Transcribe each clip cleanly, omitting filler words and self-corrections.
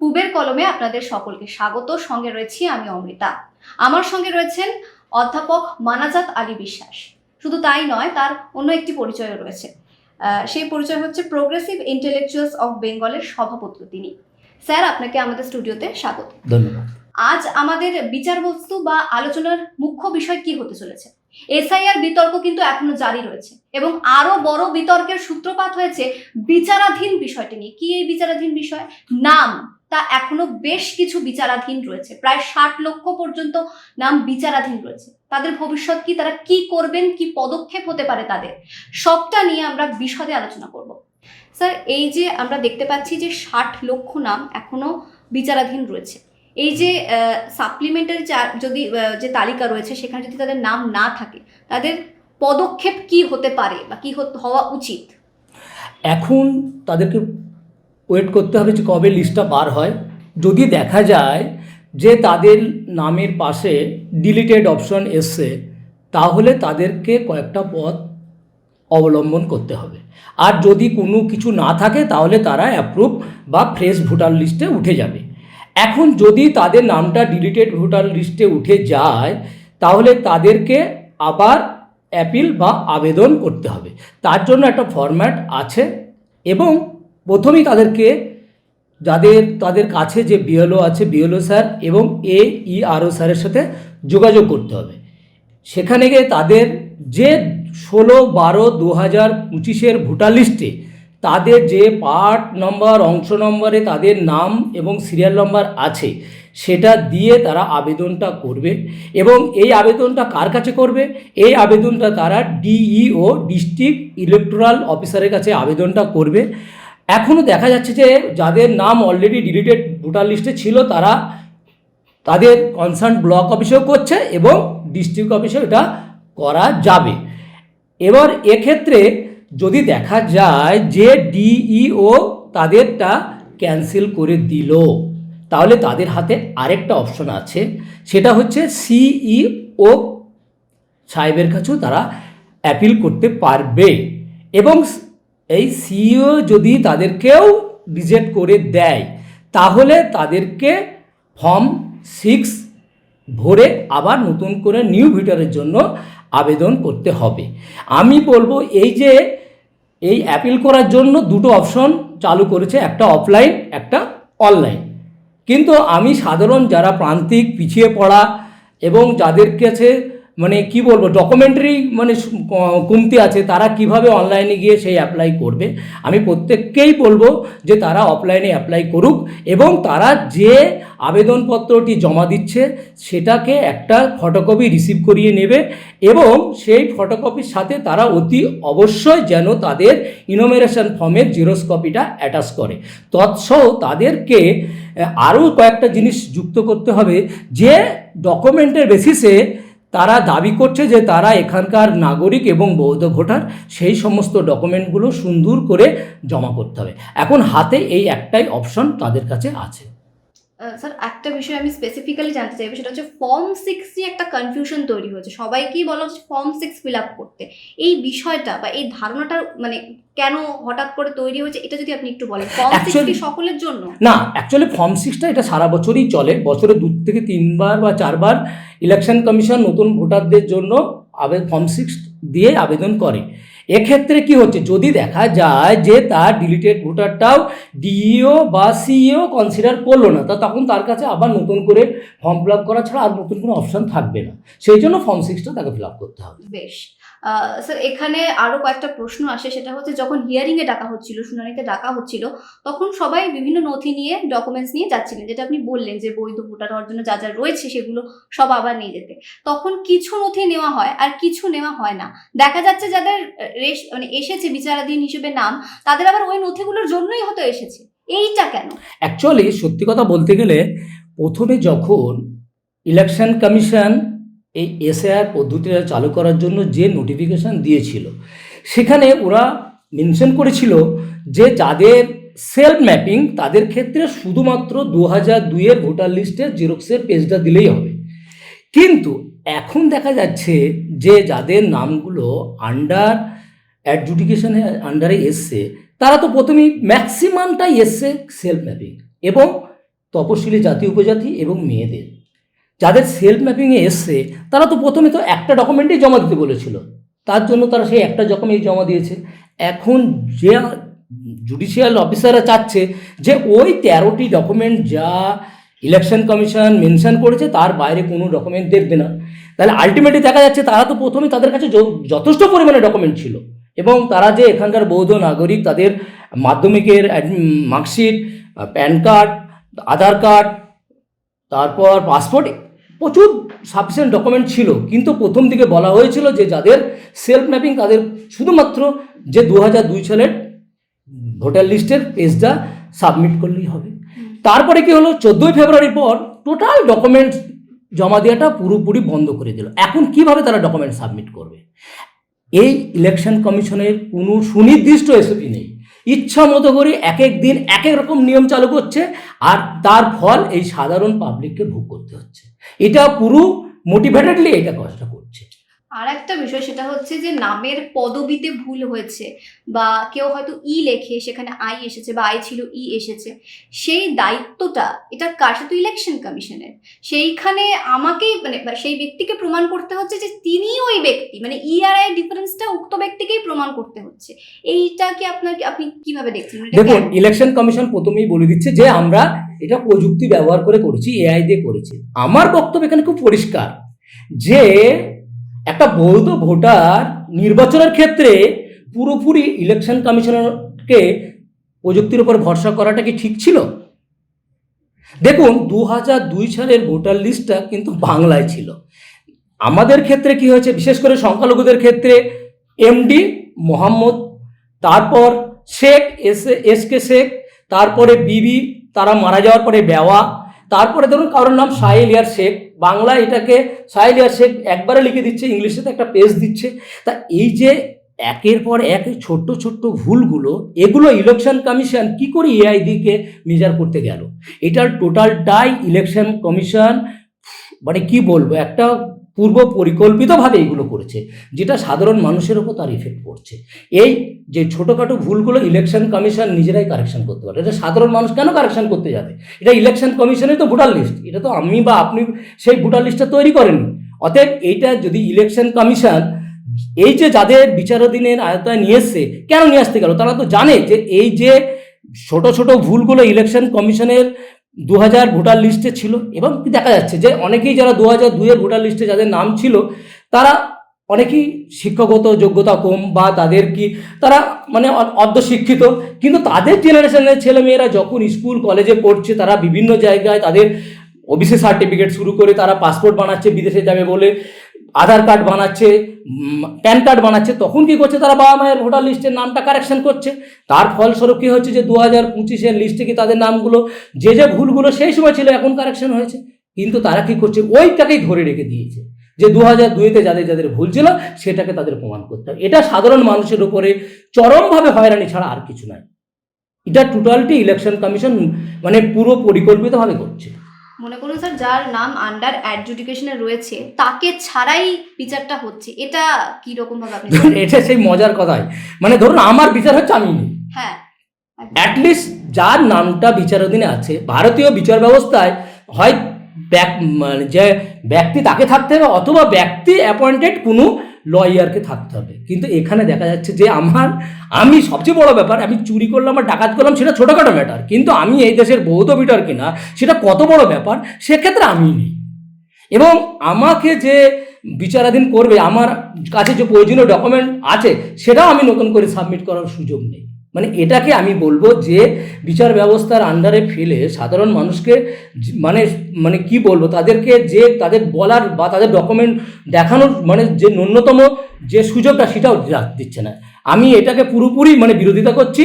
পুবের কলমে আপনাদের সকলকে স্বাগত। সঙ্গে রয়েছি আমি অমৃতা। আমার সঙ্গে রয়েছেন অধ্যাপক মানাজাত আলী বিশ্বাস। শুধু তাই নয়, তার অন্য একটি পরিচয়ও রয়েছে। সেই পরিচয় হচ্ছে প্রোগ্রেসিভ ইন্টেলেকচুয়ালস অফ বেঙ্গলের সভাপতি তিনি। স্যার, আপনাকে আমাদের স্টুডিওতে স্বাগত। ধন্যবাদ। আজ আমাদের বিচারবস্তু বা আলোচনার মুখ্য বিষয় কি হতে চলেছে? এসআইআর বিতর্ক কিন্তু এখনো জারি রয়েছে এবং আরো বড় বিতর্কের সূত্রপাত হয়েছে বিচারাধীন বিষয়টি নিয়ে। কি এই বিচারাধীন বিষয়? নাম তা এখনো বেশ কিছু বিচারাধীন রয়েছে, প্রায় 60 লক্ষ পর্যন্ত নাম বিচারাধীন রয়েছে। তাদের ভবিষ্যৎ কি, তারা কি করবেন, কি পদক্ষেপ হতে পারে তাদের, সবটা নিয়ে আমরা বিশদে আলোচনা করব। স্যার, এই যে আমরা দেখতে পাচ্ছি যে 60 লক্ষ নাম এখনো বিচারাধীন রয়েছে, এই যে সাপ্লিমেন্টারি যদি যে তালিকা রয়েছে সেখানে যদি তাদের নাম না থাকে, তাদের পদক্ষেপ কি হতে পারে বা কি হওয়া উচিত? এখন তাদেরকে ওয়েট করতে হবে যে কবে লিস্টটা বার হয়। যদি দেখা যায় যে তাদের নামের পাশে ডিলিটেড অপশন এসছে, তাহলে তাদেরকে কয়েকটা পথ অবলম্বন করতে হবে। আর যদি কোনো কিছু না থাকে তাহলে তারা অ্যাপ্রুভ বা ফ্রেশ ভোটার লিস্টে উঠে যাবে। এখন যদি তাদের নামটা ডিলিটেড ভোটার লিস্টে উঠে যায়, তাহলে তাদেরকে আবার অ্যাপিল বা আবেদন করতে হবে। তার জন্য একটা ফরম্যাট আছে এবং প্রথমেই তাদেরকে তাদের কাছে যে বিএলও আছে, বিএলও স্যার এবং AERO স্যারের সাথে যোগাযোগ করতে হবে। সেখানে গিয়ে তাদের যে 16/12/2025 ভোটার লিস্টে তাদের যে পার্ট নম্বর, অংশ নম্বরে তাদের নাম এবং সিরিয়াল নম্বর আছে, সেটা দিয়ে তারা আবেদনটা করবে। এবং এই আবেদনটা কার কাছে করবে? এই আবেদনটা তারা DEO, ডিস্ট্রিক্ট ইলেকটোরাল অফিসারের কাছে আবেদনটা করবে। এখনও দেখা যাচ্ছে যে যাদের নাম অলরেডি ডিলিটেড ভোটার লিস্টে ছিল, তারা তাদের কনসার্ন ব্লক অফিসেও করছে এবং ডিস্ট্রিক্ট অফিসেও এটা করা যাবে। এবার এক্ষেত্রে যদি দেখা যায় যে DEO তাদেরটা ক্যান্সেল করে দিল, তাহলে তাদের হাতে আরেকটা অপশন আছে, সেটা হচ্ছে CEO সাহেবের কাছেও তারা অ্যাপিল করতে পারবে। এবং এই CEO যদি তাদেরকেও রিজেক্ট করে দেয়, তাহলে তাদেরকে ফর্ম 6 ভরে আবার নতুন করে নিউ ভোটারের জন্য আবেদন করতে হবে। আমি বলবো এই অ্যাপিল করার জন্য দুটো অপশন চালু করেছে, একটা অফলাইন, একটা অনলাইন। কিন্তু আমি সাধারণ যারা প্রান্তিক, পিছিয়ে পড়া এবং যাদের কাছে কি বলবো ডকুমেন্টারি কমতি আছে, তারা কিভাবে অনলাইনে গিয়ে সেই অ্যাপ্লাই করবে, আমি প্রত্যেককেই বলবো যে তারা অফলাইনে অ্যাপ্লাই করুক এবং তারা যে আবেদনপত্রটি জমা দিচ্ছে সেটাকে একটা ফটোকপি রিসিভ করিয়ে নেবে এবং সেই ফটোকপির সাথে তারা অতি অবশ্যই যেন তাদের ইনোমিনেশন ফর্মের জেরক্স কপিটা অ্যাটাচ করে। তৎসহ তাদেরকে আরও কয়েকটা জিনিস যুক্ত করতে হবে, যে ডকুমেন্টের বেসিসে তারা দাবি করছে যে তারা এখানকার নাগরিক এবং বৈধ ভোটার, সেই সমস্ত ডকুমেন্টগুলো সুন্দর করে জমা করতে হবে। এখন হাতে এই একটাই অপশন তাদের কাছে আছে। স্যার, একটা বিষয় আমি স্পেসিফিক্যালি জানতে চাইবো, সেটা হচ্ছে ফর্ম 6 নিয়ে একটা কনফিউশন তৈরি হয়েছে। সবাইকেই বলা হচ্ছে ফর্ম 6 ফিল আপ করতে। এই বিষয়টা বা এই ধারণাটা কেন হঠাৎ করে তৈরি হয়েছে, এটা যদি আপনি একটু বলেন। ফর্ম 6 কি সকলের জন্য? না, অ্যাকচুয়ালি ফর্ম 6টা এটা সারা বছরই চলে। বছরে 2 থেকে 3 বার বা 4 বার ইলেকশন কমিশন নতুন ভোটারদের জন্য ফর্ম 6 দিয়ে আবেদন করে। এক্ষেত্রে কি হচ্ছে, যদি দেখা যায় যে তার ডিলিটেড ভোটারটাও DEO বা CEO কনসিডার করলো না, তখন তার কাছে আবার নতুন করে ফর্ম ফিল আপ করা ছাড়া আর নতুন কোনো অপশন থাকবে না। সেই জন্য ফর্ম 6টা তাকে ফিল আপ করতে হবে। বেশ। স্যার, এখানে আরও কয়েকটা প্রশ্ন আসে, সেটা হচ্ছে যখন হিয়ারিংয়ে ডাকা হচ্ছিল, শুনানিতে ডাকা হচ্ছিল, তখন সবাই বিভিন্ন নথি নিয়ে, ডকুমেন্টস নিয়ে যাচ্ছিলেন, যেটা আপনি বললেন যে বৈধ ভোটার হওয়ার জন্য যা যা রয়েছে সেগুলো সব আবার নিয়ে যেতে। তখন কিছু নথি নেওয়া হয় আর কিছু নেওয়া হয় না। দেখা যাচ্ছে যাদের এসেছে বিচারাধীন হিসেবে নাম, তাদের আবার ওই নথিগুলোর জন্যই হয়তো এসেছে। এইটা কেন? অ্যাকচুয়ালি সত্যি কথা বলতে গেলে, প্রথমে যখন ইলেকশন কমিশন এই এসআইআর পদ্ধতিটা চালু করার জন্য যে নোটিফিকেশান দিয়েছিল, সেখানে ওরা মেনশন করেছিল যে যাদের সেলফ ম্যাপিং, তাদের ক্ষেত্রে শুধুমাত্র 2002-এর ভোটার লিস্টের জেরক্সের পেজটা দিলেই হবে। কিন্তু এখন দেখা যাচ্ছে যে যাদের নামগুলো আন্ডার অ্যাডজুডিকেশনের আন্ডারে এসছে, তারা তো প্রথমেই ম্যাক্সিমামটাই এসছে সেলফ ম্যাপিং এবং তপশিলি জাতি উপজাতি এবং মেয়েদের যাদের সেলফ ম্যাপিংয়ে এসছে তারা তো প্রথমে তো একটা ডকুমেন্টেই জমা দিতে বলেছিল, তার জন্য তারা সেই একটা ডকুমেন্ট জমা দিয়েছে। এখন যে জুডিশিয়াল অফিসাররা চাচ্ছে যে ওই 13টি ডকুমেন্ট যা ইলেকশন কমিশন মেনশন করেছে তার বাইরে কোনো ডকুমেন্ট দেখবে না। তাহলে আলটিমেটলি দেখা যাচ্ছে তারা তো প্রথমে তাদের কাছে যথেষ্ট পরিমাণে ডকুমেন্ট ছিল, এবং তারা যে এখানকার বৌদ্ধ নাগরিক তাদের মাধ্যমিকের মার্কশিট, প্যান কার্ড, আধার কার্ড, তারপর পাসপোর্ট, প্রচুর সাফিসিয়েন্ট ডকুমেন্ট ছিল। কিন্তু প্রথম দিকে বলা হয়েছিল যে যাদের সেলফ ম্যাপিং তাদের শুধুমাত্র যে 2002 সালের ভোটার লিস্টের পেজটা সাবমিট করলেই হবে। তারপরে কি হলো, 14ই ফেব্রুয়ারির পর টোটাল ডকুমেন্টস জমা দেওয়াটা পুরোপুরি বন্ধ করে দিল। এখন কিভাবে তারা ডকুমেন্ট সাবমিট করবে? এই ইলেকশন কমিশনের কোনো সুনির্দিষ্ট এসওপি নেই, ইচ্ছা মতো করে এক এক দিন এক এক রকম নিয়ম চালু করছে, আর তার ফল এই সাধারণ পাবলিককে ভোগ করতে হচ্ছে। এটা পুরো মোটিভেটেডলি এটা কষ্ট করছে। আর একটা বিষয় সেটা হচ্ছে যে নামের পদবিতে ভুল হয়েছে, বা কেউ হয়তো ই লেখে সেখানে আই এসেছে, বা আই ছিল ই এসেছে, সেই দায়িত্বটা এটা কার সাথে? ইলেকশন কমিশনের। সেইখানে আমাকেই মানে সেই ব্যক্তিকে প্রমাণ করতে হচ্ছে যে তিনি ওই ব্যক্তি, মানে ই আর আই ডিফারেন্সটা উক্ত ব্যক্তিকেই প্রমাণ করতে হচ্ছে। এইটা কি আপনি কিভাবে দেখছেন? দেখুন, ইলেকশন কমিশন প্রথমেই বলে দিচ্ছে যে আমরা এটা প্রযুক্তি ব্যবহার করে করেছি, এআই দিয়ে করেছি। আমার বক্তব্য এখানে খুব পরিষ্কার যে একটা বৈধ ভোটার নির্বাচনের ক্ষেত্রে পুরোপুরি ইলেকশন কমিশনারকে প্রযুক্তির উপর ভরসা করাটা কি ঠিক ছিল? দেখুন, 2002 সালের ভোটার লিস্টটা কিন্তু বাংলায় ছিল। আমাদের ক্ষেত্রে কি হয়েছে, বিশেষ করে সংখ্যালঘুদের ক্ষেত্রে এমডি মোহাম্মদ, তারপর শেখ এস কে শেখ, তারপরে বিবি, তারা মারা যাওয়ার পরে বেওয়া, তারপরে ধরুন কারোর নাম সাহেল ইয়ার শেখ, বাংলা এটাকে সাহেল ইয়ার শেখ একবারে লিখে দিচ্ছে, ইংলিশে তো একটা পেজ দিচ্ছে। তা এই যে একের পর এক ছোট্ট ছোট্ট ভুলগুলো, এগুলো ইলেকশন কমিশন কি করে এআই দিকে মেজার করতে গেল? এটার টোটালটাই ইলেকশন কমিশন মানে কি বলবো, একটা পূর্ব পরিকল্পিতভাবে এগুলো করেছে, যেটা সাধারণ মানুষের উপর তার ইফেক্ট পড়ছে। এই যে ছোটোখাটো ভুলগুলো ইলেকশন কমিশন নিজেরাই কারেকশন করতে পারে, এটা সাধারণ মানুষ কেন কারেকশন করতে যাবে? এটা ইলেকশন কমিশনের তো ভোটার লিস্ট, এটা তো আমি বা আপনি সেই ভোটার লিস্টটা তৈরি করেননি। অতএব এইটা যদি ইলেকশন কমিশন এই যে যাদের বিচারাধীনের আয়তায় নিয়ে এসছে, কেন নিয়ে আসতে গেল? তারা তো জানে যে এই যে ছোট ছোট ভুলগুলো ইলেকশন কমিশনের 2000 ভোটার লিস্টে ছিল, এবং দেখা যাচ্ছে যে অনেকেই যারা 2002-এর ভোটার লিস্টে যাদের নাম ছিল তারা অনেকেই শিক্ষাগত যোগ্যতা কম, বা তাদের কি তারা মানে অর্ধশিক্ষিত, কিন্তু তাদের জেনারেশনের ছেলেমেয়েরা যখন স্কুল কলেজে পড়ছে তারা বিভিন্ন জায়গায় তাদের ওবিসি সার্টিফিকেট শুরু করে তারা পাসপোর্ট বানাচ্ছে বিদেশে যাবে বলে, আধার কার্ড বানাচ্ছে, প্যান কার্ড বানাচ্ছে, তখন কি করছে? তারা বাবা মায়ের ভোটার লিস্টের নামটা কারেকশন করছে। তার ফলস্বরূপ কি হচ্ছে যে 2025-এর লিস্টে কি তাদের নামগুলো যে যে ভুলগুলো সেই সময় ছিল এখন কারেকশন হয়েছে, কিন্তু তারা কি করছে? ওইটাকেই ধরে রেখে দিয়েছে যে 2002-তে যাদের যাদের ভুল ছিল সেটাকে তাদের প্রমাণ করতে হবে। এটা সাধারণ মানুষের উপরে চরমভাবে হয়রানি ছাড়া আর কিছু নয়। এটা টোটালটি ইলেকশন কমিশন মানে পুরো পরিকল্পিতভাবে করছে। মনে করুন স্যার, যার নাম আন্ডার অ্যাডজুডিকেশনে রয়েছে তাকে ছাড়াই বিচারটা হচ্ছে, এটা কি রকম ভাবে আপনি? এটা সেই মজার কথাই, মানে ধরুন আমার বিচার হচ্ছে আমি নেই, হ্যাঁ, অ্যাটলিস্ট যার নামটা বিচারাধীনে আছে ভারতীয় বিচার ব্যবস্থায় হয় মানে যে ব্যক্তি তাকে থাকতে হবে, অথবা ব্যক্তি অ্যাপয়েন্টেড কোনো লয়ারকে থাকতে হবে। কিন্তু এখানে দেখা যাচ্ছে যে আমি সবচেয়ে বড় ব্যাপার, আমি চুরি করলাম বা ডাকাত করলাম সেটা ছোটোখাটো ম্যাটার, কিন্তু আমি এই দেশের বৌদ্ধ বিটার কিনা সেটা কত বড় ব্যাপার, সেক্ষেত্রে আমি নেই। এবং আমাকে যে বিচারাধীন করবে, আমার কাছে যে প্রয়োজনীয় ডকুমেন্ট আছে সেটাও আমি নতুন করে সাবমিট করার সুযোগ নেই। মানে এটাকে আমি বলবো যে বিচার ব্যবস্থার আন্ডারে ফেলে সাধারণ মানুষকে মানে মানে কি বলবো, তাদেরকে যে তাদের বলার বা তাদের ডকুমেন্ট দেখানোর মানে যে ন্যূনতম যে সুযোগটা সেটাও দিচ্ছে না। আমি এটাকে পুরোপুরি মানে বিরোধিতা করছি।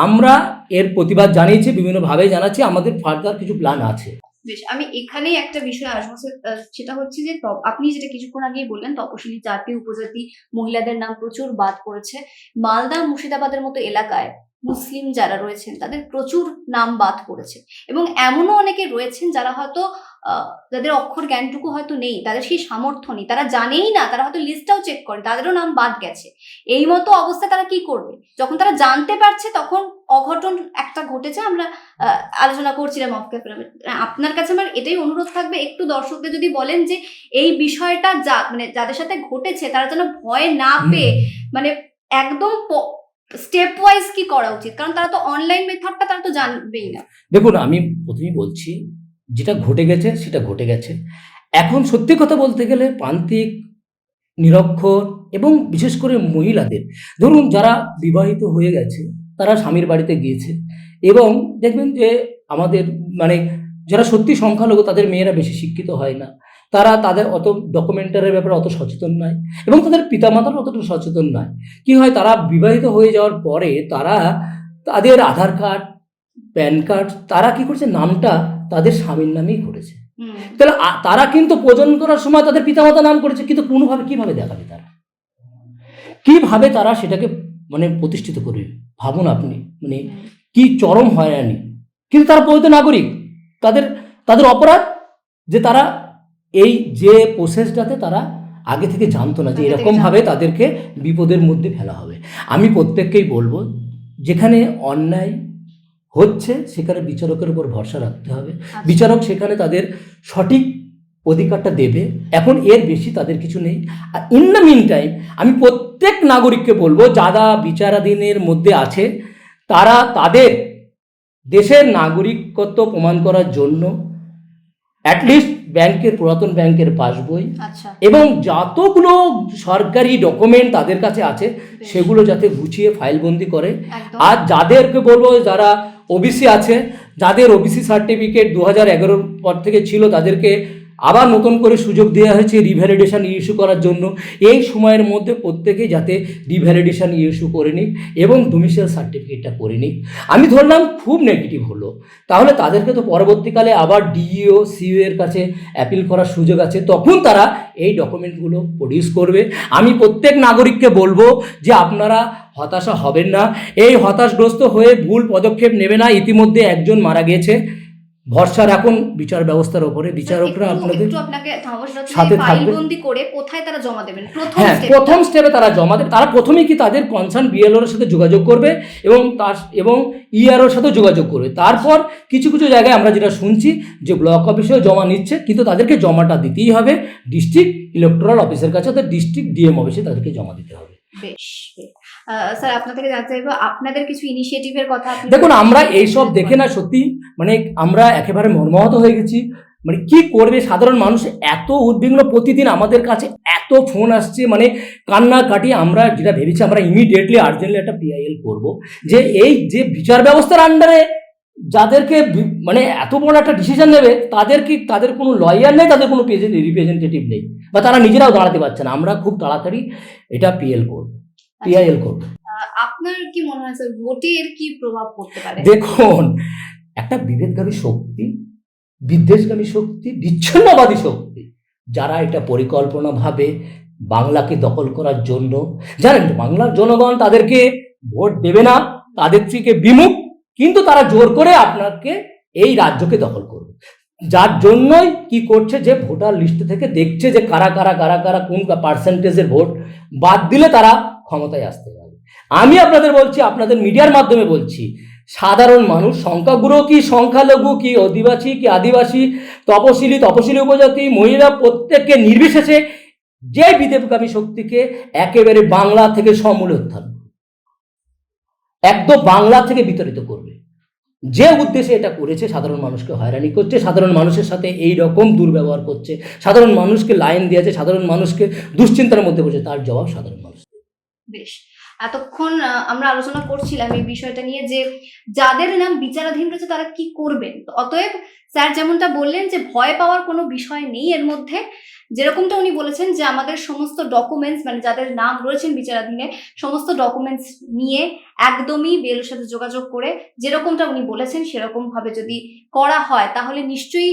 আমরা এর প্রতিবাদ জানিয়েছি, বিভিন্নভাবে জানাচ্ছি, আমাদের ফার্দার কিছু প্ল্যান আছে। বেশ, আমি এখানেই একটা বিষয় আসবো, সেটা হচ্ছে যে আপনি যেটা কিছুক্ষণ আগেই বললেন, তপশিলি জাতি উপজাতি মহিলাদের নাম প্রচুর বাদ পড়েছে। মালদা মুর্শিদাবাদের মতো এলাকায় মুসলিম যারা রয়েছেন তাদের প্রচুর নাম বাদ পড়েছে, এবং এমনও অনেকে রয়েছেন যারা হয়তো যাদের অক্ষর জ্ঞানটুকু হয়তো নেই, তাদের সেই সামর্থ্য নেই, তারা জানেই না, তারা হয়তো লিস্টটাও চেক করে, তাদেরও নাম বাদ গেছে, এই মতো অবস্থায় তারা কি করবে? যখন তারা জানতে পারছে তখন অঘটন একটা ঘটেছে, আমরা আলোচনা করছিলাম অফ ক্যামেরা। আপনার কাছে আমার এটাই অনুরোধ থাকবে, একটু দর্শকদের যদি বলেন যে এই বিষয়টা মানে যাদের সাথে ঘটেছে তারা যেন ভয় না পেয়ে মানে একদম স্টেপ ওয়াইজ কি করা উচিত, কারণ তারা তো অনলাইন মেথডটা তারা তো জানবেই না। দেখুন, আমি প্রথমেই বলছি, যেটা ঘটে গেছে সেটা ঘটে গেছে। এখন সত্যি কথা বলতে গেলে প্রান্তিক, নিরক্ষর এবং বিশেষ করে মহিলাদের, ধরুন যারা বিবাহিত হয়ে গেছে, তারা স্বামীর বাড়িতে গিয়েছে, এবং দেখবেন যে আমাদের মানে যারা সত্যি সংখ্যালঘু তাদের মেয়েরা বেশি শিক্ষিত হয় না, তারা তাদের অত ডকুমেন্টারের ব্যাপারে অত সচেতন নয়, এবং তাদের পিতামাতার অতটা সচেতন নয়। কি হয়, তারা বিবাহিত হয়ে যাওয়ার পরে তারা তাদের আধার কার্ড, প্যান কার্ড, তারা কি করছে, নামটা তাদের স্বামীর নামেই করেছে। তাহলে তারা কিন্তু প্রজনন করার সময় তাদের পিতামাতা নাম করেছে, কিন্তু কোনোভাবে কিভাবে দেখাবে, তারা কিভাবে তারা সেটাকে মানে প্রতিষ্ঠিত করবে? ভাবুন আপনি, মানে কি চরম হয়রানি। কিন্তু তারা বৈধ নাগরিক, তাদের তাদের অপরাধ যে তারা এই যে প্রসেসটাতে তারা আগে থেকে জানতো না যে এরকমভাবে তাদেরকে বিপদের মধ্যে ফেলা হবে। আমি প্রত্যেককেই বলবো, যেখানে অন্যায় হচ্ছে সেখানে বিচারকের উপর ভরসা রাখতে হবে। বিচারক সেখানে তাদের সঠিক অধিকারটা দেবে, এখন এর বেশি তাদের কিছু নেই। আর ইন দ্য মিন টাইম আমি প্রত্যেক নাগরিককে বলবো, যারা বিচারাধীনের মধ্যে আছে তারা তাদের দেশের নাগরিকত্ব প্রমাণ করার জন্য অ্যাটলিস্ট ব্যাংকের, পুরাতন ব্যাংকের পাসবই এবং যতগুলো সরকারি ডকুমেন্ট তাদের কাছে আছে সেগুলো যাতে গুছিয়ে ফাইলবন্দি করে। আর যাদেরকে বলবো, যারা ওবিসি আছে, যাদের ওবিসি সার্টিফিকেট 2011 পর থেকে ছিল, তাদেরকে আবার নতুন করে সুযোগ দেওয়া হয়েছে রিভ্যালিডেশন ইস্যু করার জন্য। এই সময়ের মধ্যে প্রত্যেকেই যাতে রিভ্যালিডেশন ইস্যু করে নিক এবং ডোমিসাইল সার্টিফিকেটটা করে নিক। আমি ধরলাম খুব নেগেটিভ হলো, তাহলে তাদেরকে তো পরবর্তীকালে আবার ডিইও, সিইও এর কাছে অ্যাপিল করার সুযোগ আছে, তখন তারা এই ডকুমেন্টগুলো প্রডিউস করবে। আমি প্রত্যেক নাগরিককে বলবো যে আপনারা হতাশা হবেন না, এই হতাশগ্রস্ত হয়ে ভুল পদক্ষেপ নেবে না। ইতিমধ্যে একজন মারা গেছে, ভরসা রাখুন বিচার ব্যবস্থার উপরে। বিচারকরা আপনাদের সাথে ফাইলবন্দি করে কোথায় তারা জমা দেবেন? প্রথম স্টেপে তারা জমা দেবে। তারা প্রথমেই কি তাদের কনসার্ন বিএলওর সাথে যোগাযোগ করবে এবং ইআরওর সাথে যোগাযোগ করবে। তারপর কিছু কিছু জায়গায় আমরা যেটা শুনছি যে ব্লক অফিসেও জমা নিচ্ছে, কিন্তু তাদেরকে জমাটা দিতেই হবে ডিস্ট্রিক্ট ইলেকটোরাল অফিসের কাছে, অর্থাৎ ডিস্ট্রিক্ট ডিএম অফিসে তাদেরকে জমা দিতে হবে। বেশ, স্যার আপনার থেকে জানতে চাইবো আপনাদের কিছু ইনিশিয়েটিভের কথা। দেখুন, আমরা এইসব দেখে না সত্যি মানে আমরা একেবারে মর্মাহত হয়ে গেছি। মানে কি করবে সাধারণ মানুষ, এত উদ্বিগ্ন, প্রতিদিন আমাদের কাছে এত ফোন আসছে, মানে কান্নাকাটি। আমরা যেটা ভেবেছি, আমরা ইমিডিয়েটলি আর্জেন্টলি একটা পিআইএল করব, যে এই যে বিচার ব্যবস্থার আন্ডারে যাদেরকে মানে এত বড় একটা ডিসিশন নেবে, তাদের কোনো লয়ার নেই, তাদের কোনো রিপ্রেজেন্টেটিভ নেই, বা তারা নিজেরাও দাঁড়াতে পারছে না। আমরা খুব তাড়াতাড়ি এটা পিআইএল করব। আপনার কি মনে হয় স্যার, ভোটে এর কি প্রভাব পড়তে পারে? দেখুন, একটা বিভেদগামী শক্তি, বিদ্বেষগামী শক্তি, বিচ্ছিন্নবাদী শক্তি, যারা এটা পরিকল্পনাভাবে বাংলাকে দখল করার জন্য, জানেন বাংলার জনগণ তাদেরকে ভোট দেবে না, তাদের থেকে বিমুখ, কিন্তু তারা জোর করে আপনাকে এই রাজ্যকে দখল করবে। যার জন্যই কি করছে, যে ভোটার লিস্ট থেকে দেখছে যে কারা কারা কারা কারা কোন পার্সেন্টেজের ভোট বাদ দিলে তারা ক্ষমতায় আসতে পারবে। আমি আপনাদের বলছি, আপনাদের মিডিয়ার মাধ্যমে বলছি, সাধারণ মানুষ, সংখ্যাগুরু কি সংখ্যালঘু কি অধিবাসী কি আদিবাসী, তপশিলি উপজাতি, মহিলা, প্রত্যেককে নির্বিশেষে যে বিদেশগামী শক্তিকে একেবারে বাংলা থেকে সমূলে উত্থান, একদম বাংলা থেকে বিতাড়িত করবে, যে উদ্দেশ্যে এটা করেছে, সাধারণ মানুষকে হয়রানি করছে, সাধারণ মানুষের সাথে এই রকম দুর্ব্যবহার করছে, সাধারণ মানুষকে লাইন দিয়েছে, সাধারণ মানুষকে দুশ্চিন্তার মধ্যে পড়েছে, তার জবাব সাধারণ মানুষ। বেশ, এতক্ষণ আমরা আলোচনা করছিলাম এই বিষয়টা নিয়ে, যে যাদের নাম বিচারাধীন রয়েছে তারা কি করবেন। অতএব স্যার যেমনটা বললেন যে ভয় পাওয়ার কোনো বিষয় নেই এর মধ্যে, যেরকমটা উনি বলেছেন যে আমাদের সমস্ত ডকুমেন্টস, মানে যাদের নাম রয়েছেন বিচারাধীনে, সমস্ত ডকুমেন্টস নিয়ে একদমই বিএলওর সাথে যোগাযোগ করে যেরকমটা উনি বলেছেন সেরকম ভাবে যদি করা হয়, তাহলে নিশ্চয়ই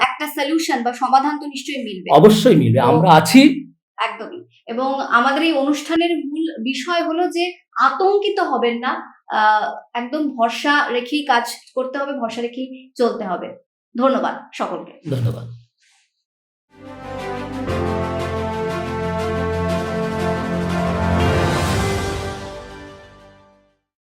একটা সলিউশন বা সমাধান তো নিশ্চয়ই মিলবে। অবশ্যই মিলবে, আমরা আছি একদমই। এবং আমাদের এই অনুষ্ঠানের মূল বিষয় হলো যে আতঙ্কিত হবেন না, একদম ভরসা রেখেই কাজ করতে হবে, ভরসা রেখেই চলতে হবে। ধন্যবাদ সকলকে। ধন্যবাদ।